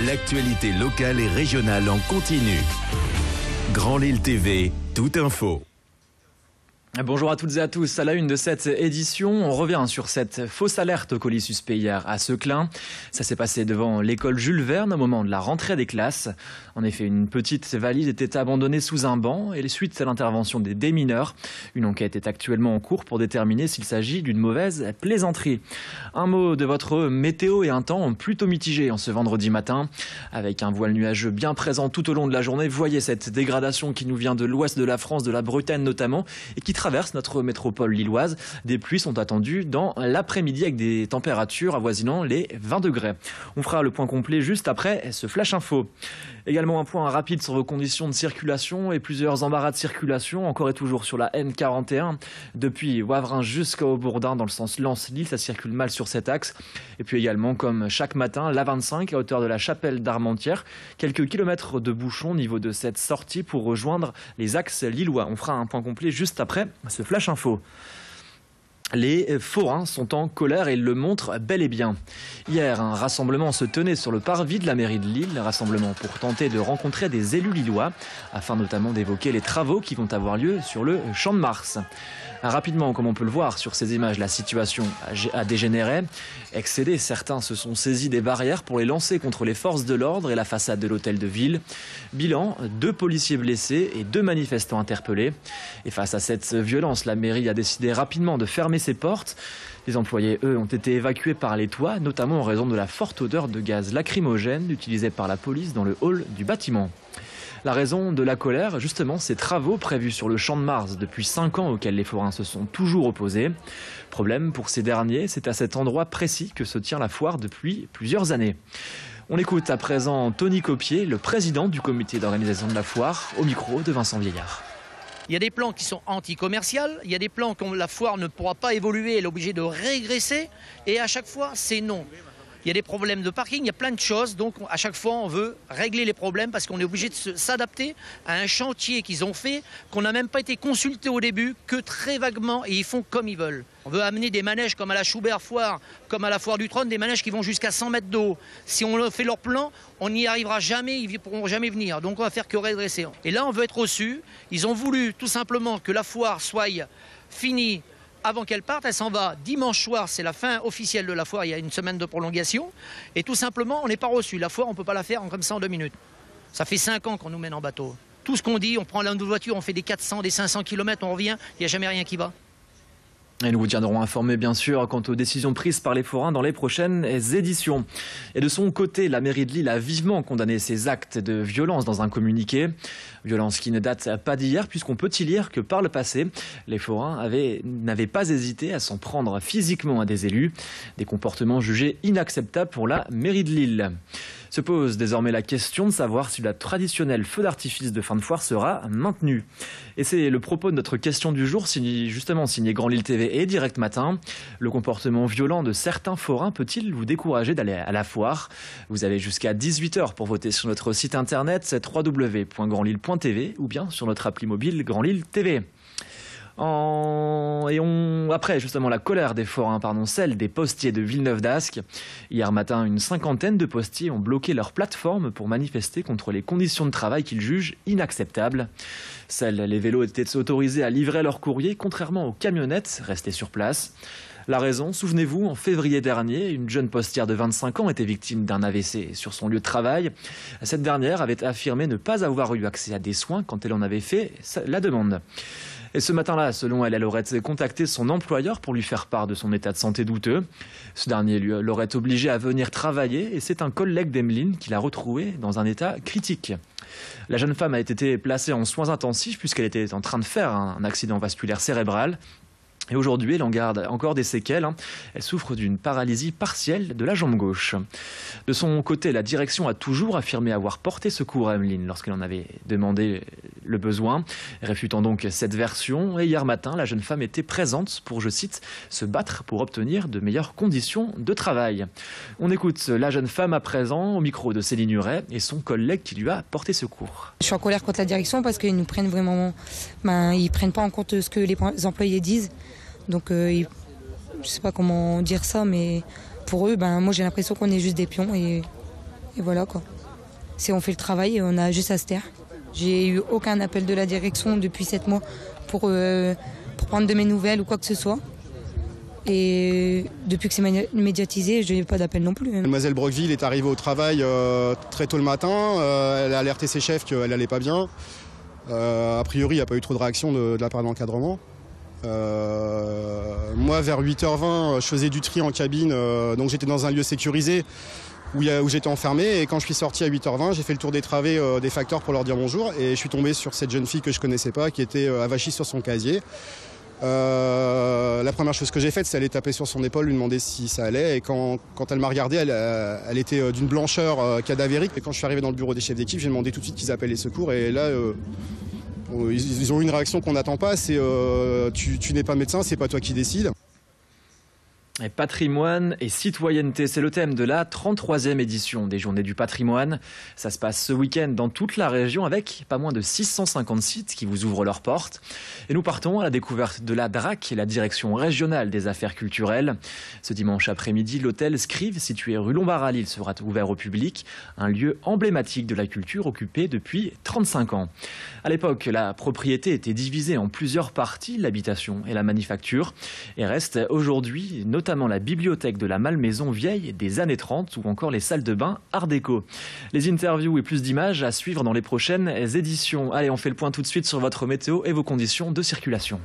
L'actualité locale et régionale en continu. Grand Lille TV, toute info. Bonjour à toutes et à tous. À la une de cette édition, on revient sur cette fausse alerte au colis suspect hier à Seclin. Ça s'est passé devant l'école Jules Verne au moment de la rentrée des classes. En effet, une petite valise était abandonnée sous un banc et suite à l'intervention des démineurs. Une enquête est actuellement en cours pour déterminer s'il s'agit d'une mauvaise plaisanterie. Un mot de votre météo et un temps plutôt mitigé en ce vendredi matin. Avec un voile nuageux bien présent tout au long de la journée, voyez cette dégradation qui nous vient de l'ouest de la France, de la Bretagne notamment, et qui traverse notre métropole lilloise. Des pluies sont attendues dans l'après-midi avec des températures avoisinant les 20 degrés. On fera le point complet juste après ce flash info. Également un point rapide sur vos conditions de circulation et plusieurs embarras de circulation, encore et toujours sur la N41, depuis Wavrin jusqu'au Bourdin dans le sens Lens-Lille, ça circule mal sur cet axe. Et puis également, comme chaque matin, l'A25 à hauteur de la Chapelle d'Armentières, quelques kilomètres de bouchons au niveau de cette sortie pour rejoindre les axes lillois. On fera un point complet juste après ce flash info. Les forains sont en colère et ils le montrent bel et bien. Hier, un rassemblement se tenait sur le parvis de la mairie de Lille, rassemblement pour tenter de rencontrer des élus lillois, afin notamment d'évoquer les travaux qui vont avoir lieu sur le Champ de Mars. Rapidement, comme on peut le voir sur ces images, la situation a dégénéré. Excédés, certains se sont saisis des barrières pour les lancer contre les forces de l'ordre et la façade de l'hôtel de ville. Bilan, 2 policiers blessés et 2 manifestants interpellés. Et face à cette violence, la mairie a décidé rapidement de fermer ses portes. Les employés, eux, ont été évacués par les toits, notamment en raison de la forte odeur de gaz lacrymogène utilisée par la police dans le hall du bâtiment. La raison de la colère, justement, ces travaux prévus sur le Champ de Mars depuis 5 ans auxquels les forains se sont toujours opposés. Problème pour ces derniers, c'est à cet endroit précis que se tient la foire depuis plusieurs années. On écoute à présent Tony Copier, le président du comité d'organisation de la foire, au micro de Vincent Vieillard. Il y a des plans qui sont anti-commerciaux, il y a des plans que la foire ne pourra pas évoluer, elle est obligée de régresser, et à chaque fois, c'est non. Il y a des problèmes de parking, il y a plein de choses, donc à chaque fois on veut régler les problèmes parce qu'on est obligé de s'adapter à un chantier qu'ils ont fait, qu'on n'a même pas été consulté au début, que très vaguement, et ils font comme ils veulent. On veut amener des manèges comme à la Schubert Foire, comme à la Foire du Trône, des manèges qui vont jusqu'à 100 mètres d'eau. Si on fait leur plan, on n'y arrivera jamais, ils ne pourront jamais venir, donc on va faire que redresser. Et là on veut être reçus, ils ont voulu tout simplement que la foire soit finie avant qu'elle parte. Elle s'en va dimanche soir, c'est la fin officielle de la foire, il y a une semaine de prolongation. Et tout simplement, on n'est pas reçu. La foire, on ne peut pas la faire comme ça en 2 minutes. Ça fait 5 ans qu'on nous mène en bateau. Tout ce qu'on dit, on prend l'une de voiture, on fait des 400, des 500 km, on revient, il n'y a jamais rien qui va. Et nous vous tiendrons informés bien sûr quant aux décisions prises par les forains dans les prochaines éditions. Et de son côté, la mairie de Lille a vivement condamné ces actes de violence dans un communiqué. Violence qui ne date pas d'hier puisqu'on peut y lire que par le passé, les forains n'avaient pas hésité à s'en prendre physiquement à des élus. Des comportements jugés inacceptables pour la mairie de Lille. Se pose désormais la question de savoir si le traditionnel feu d'artifice de fin de foire sera maintenu. Et c'est le propos de notre question du jour, justement signé Grand Lille TV et Direct Matin. Le comportement violent de certains forains peut-il vous décourager d'aller à la foire? Vous avez jusqu'à 18h pour voter sur notre site internet www.grandlille.tv ou bien sur notre appli mobile Grand Lille TV. Après justement la colère des forains, celle des postiers de Villeneuve d'Ascq. Hier matin, une 50aine de postiers ont bloqué leur plateforme pour manifester contre les conditions de travail qu'ils jugent inacceptables. Les vélos étaient autorisés à livrer leur courrier, contrairement aux camionnettes restées sur place. La raison, souvenez-vous, en février dernier, une jeune postière de 25 ans était victime d'un AVC sur son lieu de travail. Cette dernière avait affirmé ne pas avoir eu accès à des soins quand elle en avait fait la demande. Et ce matin-là, selon elle, elle aurait contacté son employeur pour lui faire part de son état de santé douteux. Ce dernier l'aurait obligée à venir travailler et c'est un collègue d'Emeline qui l'a retrouvée dans un état critique. La jeune femme a été placée en soins intensifs puisqu'elle était en train de faire un accident vasculaire cérébral. Et aujourd'hui, elle en garde encore des séquelles. Elle souffre d'une paralysie partielle de la jambe gauche. De son côté, la direction a toujours affirmé avoir porté secours à Emeline lorsqu'elle en avait demandé le besoin, réfutant donc cette version. Et hier matin, la jeune femme était présente pour, je cite, se battre pour obtenir de meilleures conditions de travail. On écoute la jeune femme à présent au micro de Céline Huret et son collègue qui lui a porté secours. Je suis en colère contre la direction parce qu'ils nous prennent vraiment, ils prennent pas en compte ce que les employés disent. Donc, je sais pas comment dire ça, mais pour eux, moi j'ai l'impression qu'on est juste des pions et Et voilà quoi. On fait le travail et on a juste à se taire. J'ai eu aucun appel de la direction depuis 7 mois pour prendre de mes nouvelles ou quoi que ce soit. Et depuis que c'est médiatisé, je n'ai pas d'appel non plus. Mademoiselle Broqueville est arrivée au travail très tôt le matin. Elle a alerté ses chefs qu'elle n'allait pas bien. A priori, il n'y a pas eu trop de réaction de la part de l'encadrement. Moi, vers 8h20, je faisais du tri en cabine. Donc j'étais dans un lieu sécurisé où j'étais enfermé. Et quand je suis sorti à 8h20, j'ai fait le tour des travées des facteurs pour leur dire bonjour. Et je suis tombé sur cette jeune fille que je ne connaissais pas, qui était avachie sur son casier. La première chose que j'ai faite, c'est aller taper sur son épaule, lui demander si ça allait. Et quand elle m'a regardé, elle était d'une blancheur cadavérique. Et quand je suis arrivé dans le bureau des chefs d'équipe, j'ai demandé tout de suite qu'ils appellent les secours. Et là, ils ont eu une réaction qu'on n'attend pas. C'est tu n'es pas médecin, c'est pas toi qui décides. Et patrimoine et citoyenneté, c'est le thème de la 33e édition des Journées du patrimoine. Ça se passe ce week-end dans toute la région avec pas moins de 650 sites qui vous ouvrent leurs portes. Et nous partons à la découverte de la DRAC, la Direction régionale des affaires culturelles. Ce dimanche après-midi, l'hôtel Scrive, situé rue Lombard-Lille, sera ouvert au public. Un lieu emblématique de la culture occupé depuis 35 ans. À l'époque, la propriété était divisée en plusieurs parties, l'habitation et la manufacture, et reste aujourd'hui notamment la bibliothèque de la Malmaison vieille des années 30 ou encore les salles de bain Art déco. Les interviews et plus d'images à suivre dans les prochaines éditions. Allez, on fait le point tout de suite sur votre météo et vos conditions de circulation.